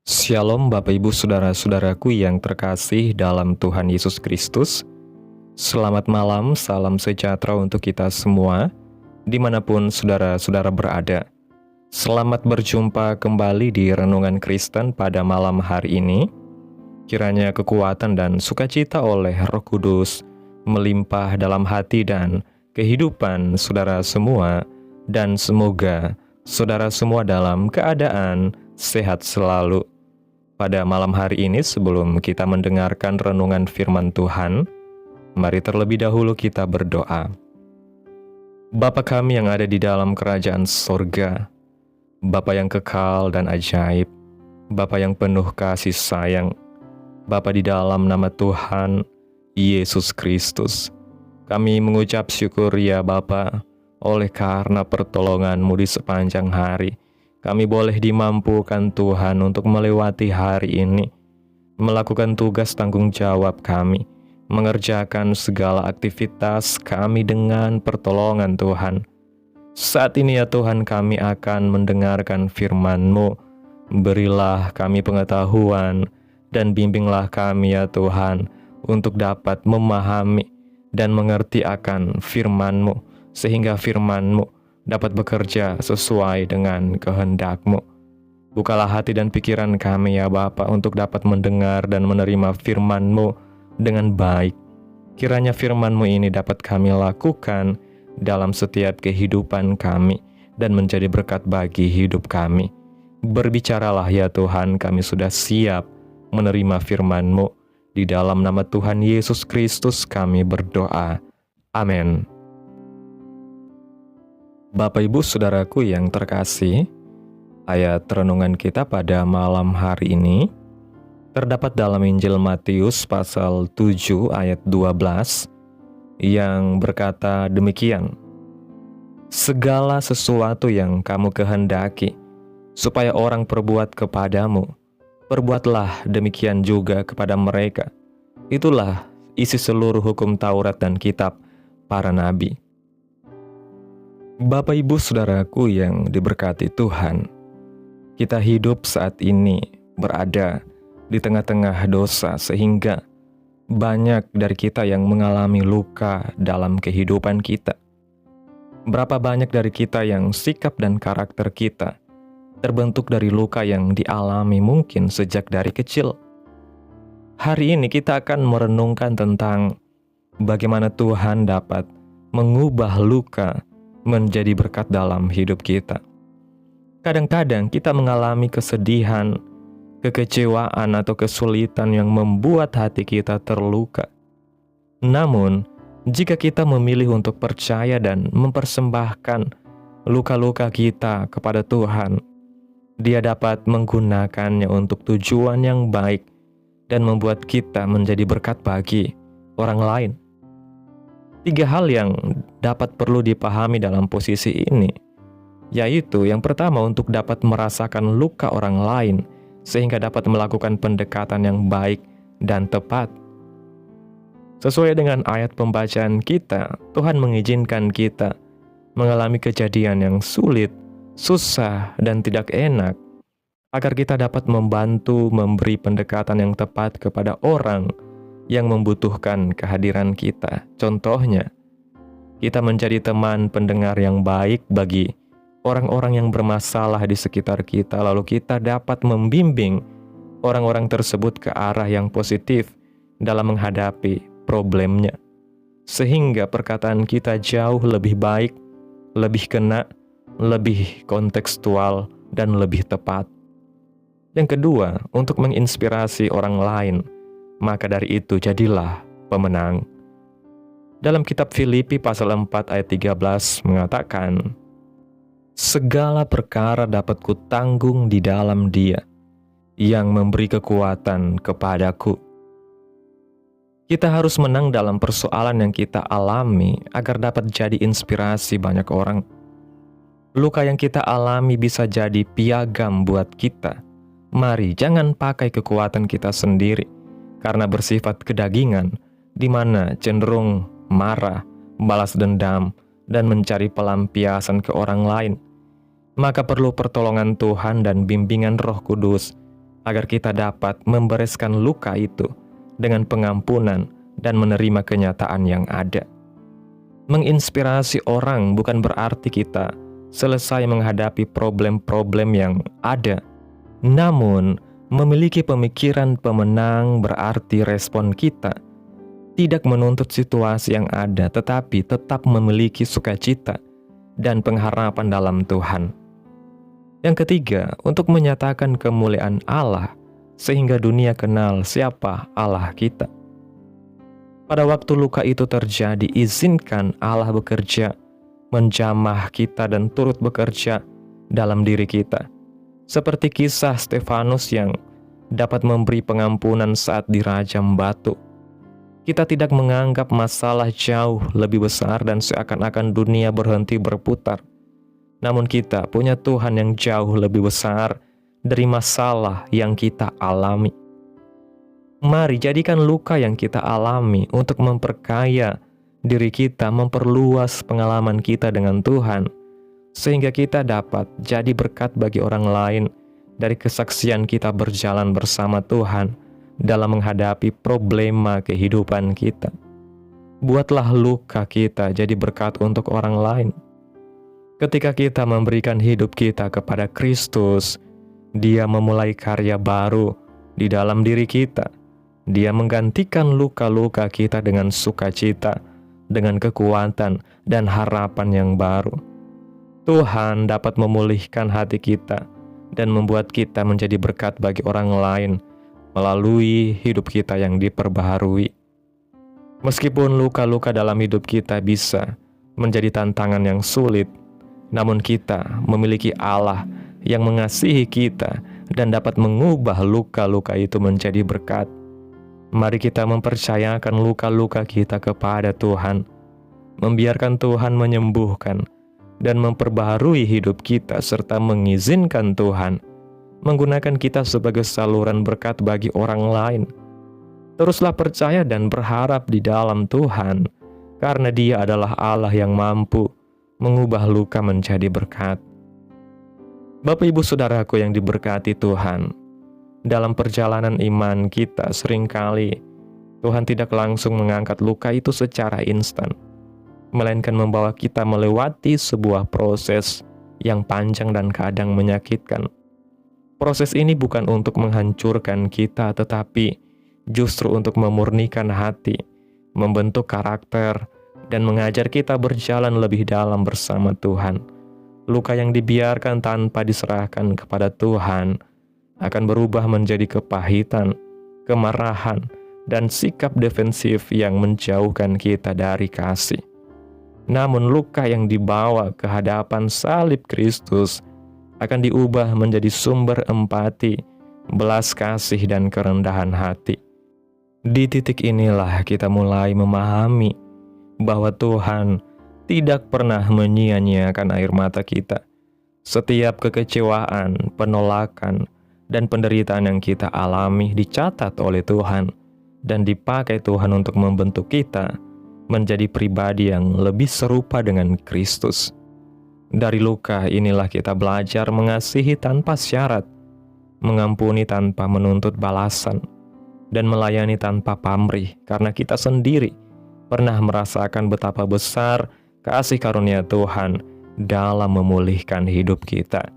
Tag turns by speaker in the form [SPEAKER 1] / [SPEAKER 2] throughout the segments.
[SPEAKER 1] Shalom Bapak Ibu Saudara-saudaraku yang terkasih dalam Tuhan Yesus Kristus. Selamat malam, salam sejahtera untuk kita semua, dimanapun saudara-saudara berada. Selamat berjumpa kembali di Renungan Kristen pada malam hari ini. Kiranya kekuatan dan sukacita oleh Roh Kudus melimpah dalam hati dan kehidupan saudara semua, dan semoga saudara semua dalam keadaan sehat selalu. Pada malam hari ini, sebelum kita mendengarkan renungan firman Tuhan, mari terlebih dahulu kita berdoa. Bapa kami yang ada di dalam kerajaan sorga, Bapa yang kekal dan ajaib, Bapa yang penuh kasih sayang, Bapa di dalam nama Tuhan Yesus Kristus, kami mengucap syukur ya Bapa, oleh karena pertolongan-Mu di sepanjang hari. Kami boleh dimampukan Tuhan untuk melewati hari ini, melakukan tugas tanggung jawab kami, mengerjakan segala aktivitas kami dengan pertolongan Tuhan. Saat ini ya Tuhan, kami akan mendengarkan firman-Mu. Berilah kami pengetahuan dan bimbinglah kami ya Tuhan untuk dapat memahami dan mengerti akan firman-Mu, sehingga firman-Mu dapat bekerja sesuai dengan kehendak-Mu. Bukalah hati dan pikiran kami ya Bapa untuk dapat mendengar dan menerima firman-Mu dengan baik. Kiranya firman-Mu ini dapat kami lakukan dalam setiap kehidupan kami dan menjadi berkat bagi hidup kami. Berbicaralah ya Tuhan, kami sudah siap menerima firman-Mu. Di dalam nama Tuhan Yesus Kristus kami berdoa. Amin. Bapak Ibu Saudaraku yang terkasih, ayat renungan kita pada malam hari ini terdapat dalam Injil Matius pasal 7 ayat 12 yang berkata demikian. Segala sesuatu yang kamu kehendaki supaya orang perbuat kepadamu, perbuatlah demikian juga kepada mereka. Itulah isi seluruh hukum Taurat dan kitab para nabi. Bapak Ibu Saudaraku yang diberkati Tuhan, kita hidup saat ini berada di tengah-tengah dosa sehingga banyak dari kita yang mengalami luka dalam kehidupan kita. Berapa banyak dari kita yang sikap dan karakter kita terbentuk dari luka yang dialami mungkin sejak dari kecil. Hari ini kita akan merenungkan tentang bagaimana Tuhan dapat mengubah luka menjadi berkat dalam hidup kita. Kadang-kadang kita mengalami kesedihan, kekecewaan atau kesulitan yang membuat hati kita terluka. Namun, jika kita memilih untuk percaya dan mempersembahkan luka-luka kita kepada Tuhan, Dia dapat menggunakannya untuk tujuan yang baik dan membuat kita menjadi berkat bagi orang lain. 3 hal yang dapat perlu dipahami dalam posisi ini, yaitu yang pertama, untuk dapat merasakan luka orang lain sehingga dapat melakukan pendekatan yang baik dan tepat. Sesuai dengan ayat pembacaan kita, Tuhan mengizinkan kita mengalami kejadian yang sulit, susah, dan tidak enak, agar kita dapat membantu memberi pendekatan yang tepat kepada orang yang membutuhkan kehadiran kita. Contohnya, kita menjadi teman pendengar yang baik bagi orang-orang yang bermasalah di sekitar kita, lalu kita dapat membimbing orang-orang tersebut ke arah yang positif dalam menghadapi problemnya, sehingga perkataan kita jauh lebih baik, lebih kena, lebih kontekstual, dan lebih tepat. Yang kedua, untuk menginspirasi orang lain, maka dari itu jadilah pemenang. Dalam kitab Filipi pasal 4 ayat 13 mengatakan, segala perkara dapat kutanggung di dalam Dia yang memberi kekuatan kepadaku. Kita harus menang dalam persoalan yang kita alami agar dapat jadi inspirasi banyak orang. Luka yang kita alami bisa jadi piagam buat kita. Mari jangan pakai kekuatan kita sendiri, karena bersifat kedagingan, di mana cenderung marah, balas dendam, dan mencari pelampiasan ke orang lain. Maka perlu pertolongan Tuhan dan bimbingan Roh Kudus agar kita dapat membereskan luka itu dengan pengampunan dan menerima kenyataan yang ada. Menginspirasi orang bukan berarti kita selesai menghadapi problem-problem yang ada. Namun, memiliki pemikiran pemenang berarti respon kita tidak menuntut situasi yang ada, tetapi tetap memiliki sukacita dan pengharapan dalam Tuhan. Yang ketiga, untuk menyatakan kemuliaan Allah sehingga dunia kenal siapa Allah kita. Pada waktu luka itu terjadi, izinkan Allah bekerja, menjamah kita dan turut bekerja dalam diri kita. Seperti kisah Stefanus yang dapat memberi pengampunan saat dirajam batu. Kita tidak menganggap masalah jauh lebih besar dan seakan-akan dunia berhenti berputar. Namun kita punya Tuhan yang jauh lebih besar dari masalah yang kita alami. Mari jadikan luka yang kita alami untuk memperkaya diri kita, memperluas pengalaman kita dengan Tuhan, sehingga kita dapat jadi berkat bagi orang lain dari kesaksian kita berjalan bersama Tuhan dalam menghadapi problema kehidupan kita. Buatlah luka kita jadi berkat untuk orang lain. Ketika kita memberikan hidup kita kepada Kristus, Dia memulai karya baru di dalam diri kita. Dia menggantikan luka-luka kita dengan sukacita, dengan kekuatan dan harapan yang baru. Tuhan dapat memulihkan hati kita dan membuat kita menjadi berkat bagi orang lain melalui hidup kita yang diperbaharui. Meskipun luka-luka dalam hidup kita bisa menjadi tantangan yang sulit, namun kita memiliki Allah yang mengasihi kita dan dapat mengubah luka-luka itu menjadi berkat. Mari kita mempercayakan luka-luka kita kepada Tuhan, membiarkan Tuhan menyembuhkan dan memperbaharui hidup kita, serta mengizinkan Tuhan menggunakan kita sebagai saluran berkat bagi orang lain. Teruslah percaya dan berharap di dalam Tuhan, karena Dia adalah Allah yang mampu mengubah luka menjadi berkat. Bapak Ibu Saudaraku yang diberkati Tuhan, dalam perjalanan iman kita seringkali Tuhan tidak langsung mengangkat luka itu secara instan, melainkan membawa kita melewati sebuah proses yang panjang dan kadang menyakitkan. Proses ini bukan untuk menghancurkan kita, tetapi justru untuk memurnikan hati, membentuk karakter, dan mengajar kita berjalan lebih dalam bersama Tuhan. Luka yang dibiarkan tanpa diserahkan kepada Tuhan akan berubah menjadi kepahitan, kemarahan, dan sikap defensif yang menjauhkan kita dari kasih. Namun luka yang dibawa ke hadapan salib Kristus akan diubah menjadi sumber empati, belas kasih, dan kerendahan hati. Di titik inilah kita mulai memahami bahwa Tuhan tidak pernah menyia-nyiakan air mata kita. Setiap kekecewaan, penolakan, dan penderitaan yang kita alami dicatat oleh Tuhan dan dipakai Tuhan untuk membentuk kita menjadi pribadi yang lebih serupa dengan Kristus. Dari luka inilah kita belajar mengasihi tanpa syarat, mengampuni tanpa menuntut balasan, dan melayani tanpa pamrih, karena kita sendiri pernah merasakan betapa besar kasih karunia Tuhan dalam memulihkan hidup kita.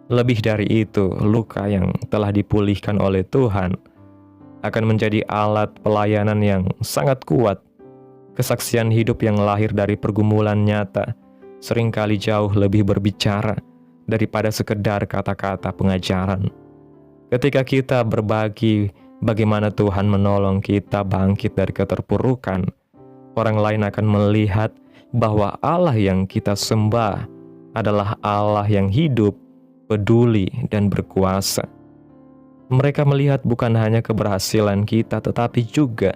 [SPEAKER 1] Lebih dari itu, luka yang telah dipulihkan oleh Tuhan akan menjadi alat pelayanan yang sangat kuat. Kesaksian hidup yang lahir dari pergumulan nyata seringkali jauh lebih berbicara daripada sekedar kata-kata pengajaran. Ketika kita berbagi bagaimana Tuhan menolong kita bangkit dari keterpurukan, orang lain akan melihat bahwa Allah yang kita sembah adalah Allah yang hidup, peduli, dan berkuasa. Mereka melihat bukan hanya keberhasilan kita, tetapi juga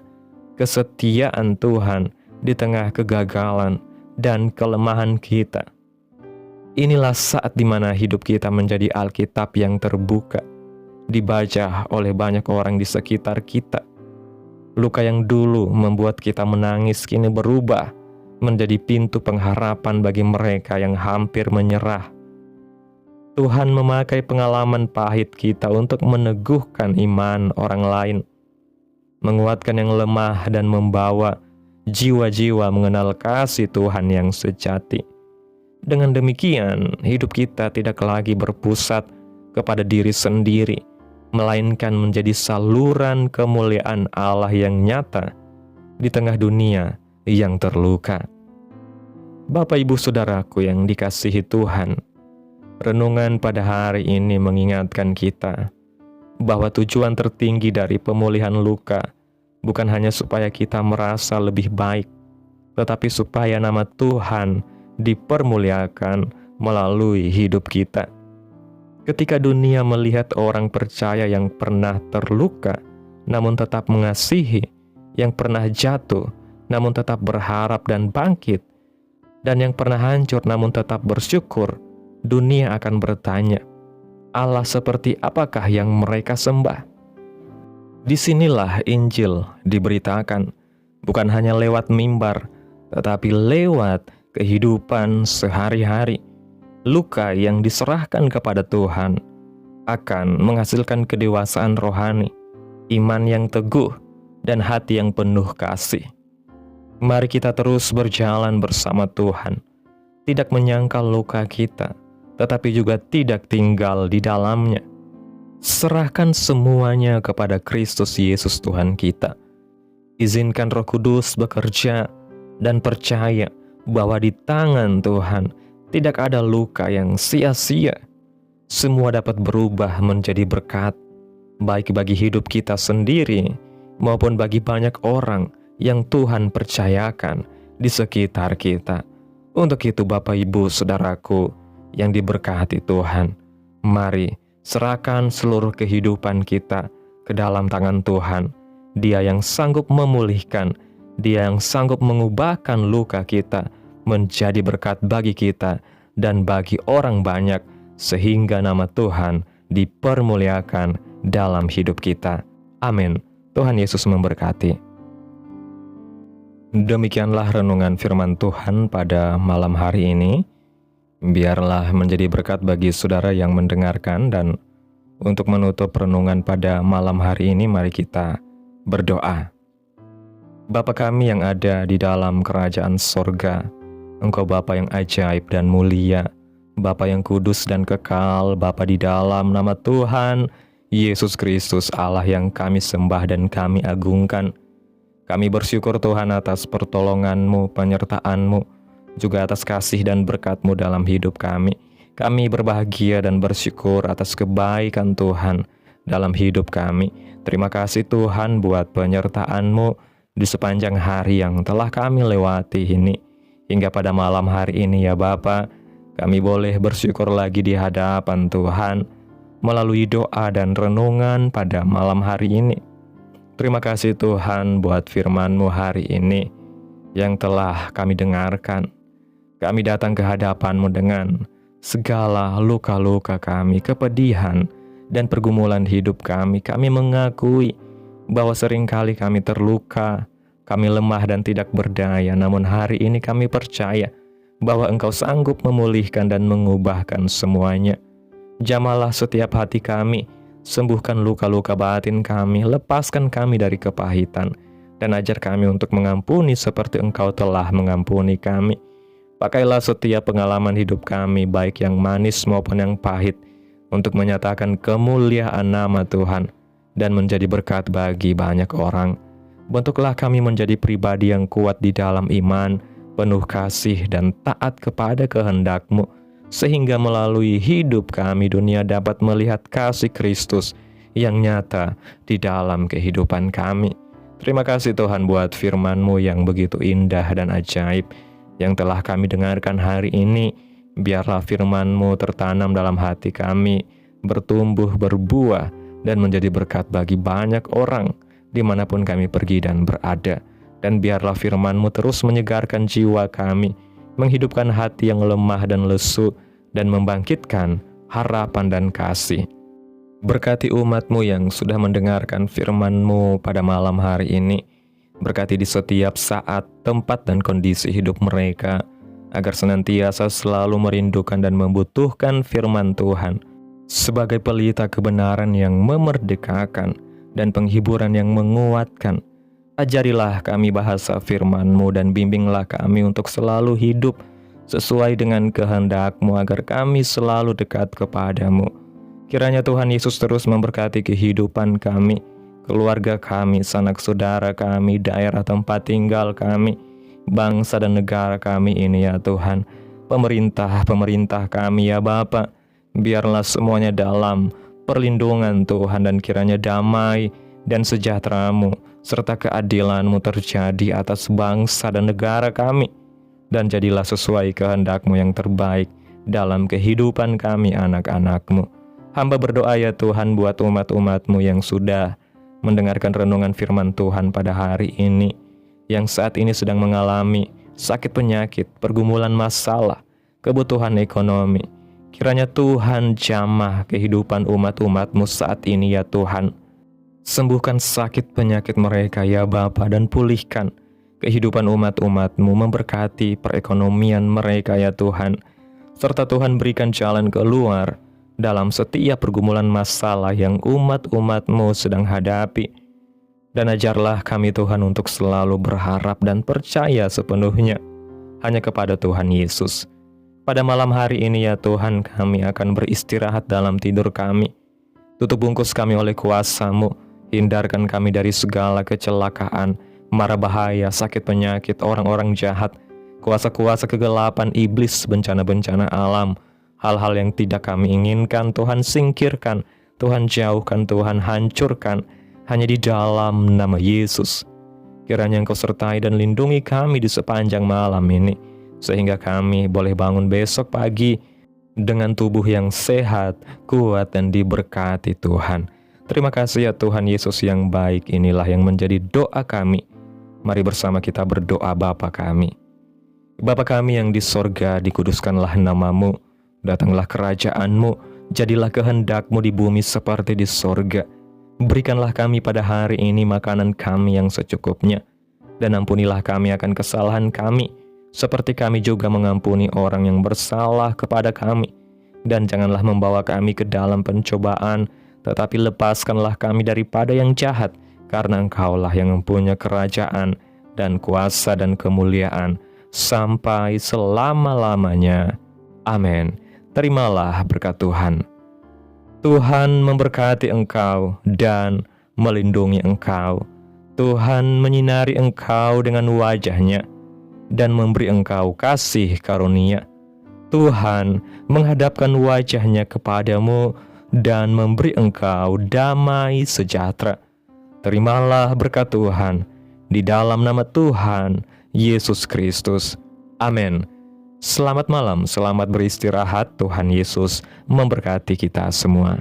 [SPEAKER 1] kesetiaan Tuhan di tengah kegagalan dan kelemahan kita. Inilah saat di mana hidup kita menjadi Alkitab yang terbuka, dibaca oleh banyak orang di sekitar kita. Luka yang dulu membuat kita menangis kini berubah menjadi pintu pengharapan bagi mereka yang hampir menyerah. Tuhan memakai pengalaman pahit kita untuk meneguhkan iman orang lain, menguatkan yang lemah dan membawa jiwa-jiwa mengenal kasih Tuhan yang sejati. Dengan demikian, hidup kita tidak lagi berpusat kepada diri sendiri, melainkan menjadi saluran kemuliaan Allah yang nyata di tengah dunia yang terluka. Bapak, Ibu, Saudaraku yang dikasihi Tuhan, renungan pada hari ini mengingatkan kita bahwa tujuan tertinggi dari pemulihan luka bukan hanya supaya kita merasa lebih baik, tetapi supaya nama Tuhan dipermuliakan melalui hidup kita. Ketika dunia melihat orang percaya yang pernah terluka namun tetap mengasihi, yang pernah jatuh namun tetap berharap dan bangkit, dan yang pernah hancur namun tetap bersyukur, dunia akan bertanya, Allah seperti apakah yang mereka sembah? Disinilah Injil diberitakan, bukan hanya lewat mimbar, tetapi lewat kehidupan sehari-hari. Luka yang diserahkan kepada Tuhan akan menghasilkan kedewasaan rohani, iman yang teguh, dan hati yang penuh kasih. Mari kita terus berjalan bersama Tuhan, tidak menyangkal luka kita, tetapi juga tidak tinggal di dalamnya. Serahkan semuanya kepada Kristus Yesus Tuhan kita. Izinkan Roh Kudus bekerja dan percaya bahwa di tangan Tuhan tidak ada luka yang sia-sia. Semua dapat berubah menjadi berkat, baik bagi hidup kita sendiri maupun bagi banyak orang yang Tuhan percayakan di sekitar kita. Untuk itu Bapak, Ibu, Saudaraku yang diberkati Tuhan, mari serahkan seluruh kehidupan kita ke dalam tangan Tuhan. Dia yang sanggup memulihkan, Dia yang sanggup mengubahkan luka kita menjadi berkat bagi kita dan bagi orang banyak, sehingga nama Tuhan dipermuliakan dalam hidup kita. Amin. Tuhan Yesus memberkati. Demikianlah renungan firman Tuhan pada malam hari ini. Biarlah menjadi berkat bagi saudara yang mendengarkan, dan untuk menutup renungan pada malam hari ini, mari kita berdoa. Bapa kami yang ada di dalam kerajaan sorga, Engkau Bapa yang ajaib dan mulia, Bapa yang kudus dan kekal, Bapa di dalam nama Tuhan Yesus Kristus, Allah yang kami sembah dan kami agungkan. Kami bersyukur Tuhan atas pertolongan-Mu, penyertaan-Mu, juga atas kasih dan berkat-Mu dalam hidup kami. Kami berbahagia dan bersyukur atas kebaikan Tuhan dalam hidup kami. Terima kasih Tuhan buat penyertaan-Mu di sepanjang hari yang telah kami lewati ini. Hingga pada malam hari ini ya Bapa, kami boleh bersyukur lagi di hadapan Tuhan melalui doa dan renungan pada malam hari ini. Terima kasih Tuhan buat firman-Mu hari ini yang telah kami dengarkan. Kami datang ke hadapan-Mu dengan segala luka-luka kami, kepedihan, dan pergumulan hidup kami. Kami mengakui bahwa seringkali kami terluka, kami lemah dan tidak berdaya. Namun hari ini kami percaya bahwa Engkau sanggup memulihkan dan mengubahkan semuanya. Jamahlah setiap hati kami, sembuhkan luka-luka batin kami, lepaskan kami dari kepahitan, dan ajar kami untuk mengampuni seperti Engkau telah mengampuni kami. Pakailah setiap pengalaman hidup kami, baik yang manis maupun yang pahit, untuk menyatakan kemuliaan nama Tuhan dan menjadi berkat bagi banyak orang. Bentuklah kami menjadi pribadi yang kuat di dalam iman, penuh kasih dan taat kepada kehendak-Mu, sehingga melalui hidup kami dunia dapat melihat kasih Kristus yang nyata di dalam kehidupan kami. Terima kasih Tuhan buat firman-Mu yang begitu indah dan ajaib yang telah kami dengarkan hari ini. Biarlah firman-Mu tertanam dalam hati kami, bertumbuh, berbuah, dan menjadi berkat bagi banyak orang dimanapun kami pergi dan berada. Dan biarlah firman-Mu terus menyegarkan jiwa kami, menghidupkan hati yang lemah dan lesu, dan membangkitkan harapan dan kasih. Berkati umat-Mu yang sudah mendengarkan firman-Mu pada malam hari ini. Berkati di setiap saat, tempat, dan kondisi hidup mereka. agar senantiasa selalu merindukan dan membutuhkan firman Tuhan sebagai pelita kebenaran yang memerdekakan dan penghiburan yang menguatkan. Ajarilah kami bahasa firman-Mu dan bimbinglah kami untuk selalu hidup sesuai dengan kehendak-Mu agar kami selalu dekat kepada-Mu. Kiranya Tuhan Yesus terus memberkati kehidupan kami, keluarga kami, sanak saudara kami, daerah tempat tinggal kami, bangsa dan negara kami ini ya Tuhan. Pemerintah kami ya Bapa, biarlah semuanya dalam perlindungan Tuhan, dan kiranya damai dan sejahtera-Mu serta keadilan-Mu terjadi atas bangsa dan negara kami. Dan jadilah sesuai kehendak-Mu yang terbaik dalam kehidupan kami anak-anak-Mu. Hamba berdoa ya Tuhan buat umat-umat-Mu yang sudah mendengarkan renungan firman Tuhan pada hari ini, yang saat ini sedang mengalami sakit penyakit, pergumulan masalah, kebutuhan ekonomi. Kiranya Tuhan jamah kehidupan umat-umat-Mu saat ini ya Tuhan. Sembuhkan sakit penyakit mereka ya Bapa, dan pulihkan kehidupan umat-umat-Mu, memberkati perekonomian mereka ya Tuhan. Serta Tuhan berikan jalan keluar dalam setiap pergumulan masalah yang umat-umat-Mu sedang hadapi. Dan ajarlah kami Tuhan untuk selalu berharap dan percaya sepenuhnya hanya kepada Tuhan Yesus. Pada malam hari ini ya Tuhan, kami akan beristirahat dalam tidur kami. Tutup bungkus kami oleh kuasa-Mu. Hindarkan kami dari segala kecelakaan, mara bahaya, sakit penyakit, orang-orang jahat, kuasa-kuasa kegelapan iblis, bencana-bencana alam. Hal-hal yang tidak kami inginkan Tuhan singkirkan, Tuhan jauhkan, Tuhan hancurkan, hanya di dalam nama Yesus. Kiranya Engkau sertai dan lindungi kami di sepanjang malam ini, sehingga kami boleh bangun besok pagi dengan tubuh yang sehat, kuat, dan diberkati Tuhan. Terima kasih ya Tuhan Yesus yang baik, inilah yang menjadi doa kami. Mari bersama kita berdoa. Bapa kami. Bapa kami yang di sorga, dikuduskanlah nama-Mu, datanglah kerajaan-Mu, jadilah kehendak-Mu di bumi seperti di sorga. Berikanlah kami pada hari ini makanan kami yang secukupnya, dan ampunilah kami akan kesalahan kami, seperti kami juga mengampuni orang yang bersalah kepada kami. Dan janganlah membawa kami ke dalam pencobaan, tetapi lepaskanlah kami daripada yang jahat, karena Engkaulah yang mempunyai kerajaan dan kuasa dan kemuliaan sampai selama-lamanya. Amin. Terimalah berkat Tuhan. Tuhan memberkati engkau dan melindungi engkau. Tuhan menyinari engkau dengan wajah-Nya dan memberi engkau kasih karunia. Tuhan menghadapkan wajah-Nya kepadamu dan memberi engkau damai sejahtera. Terimalah berkat Tuhan di dalam nama Tuhan Yesus Kristus. Amin. Selamat malam, selamat beristirahat. Tuhan Yesus memberkati kita semua.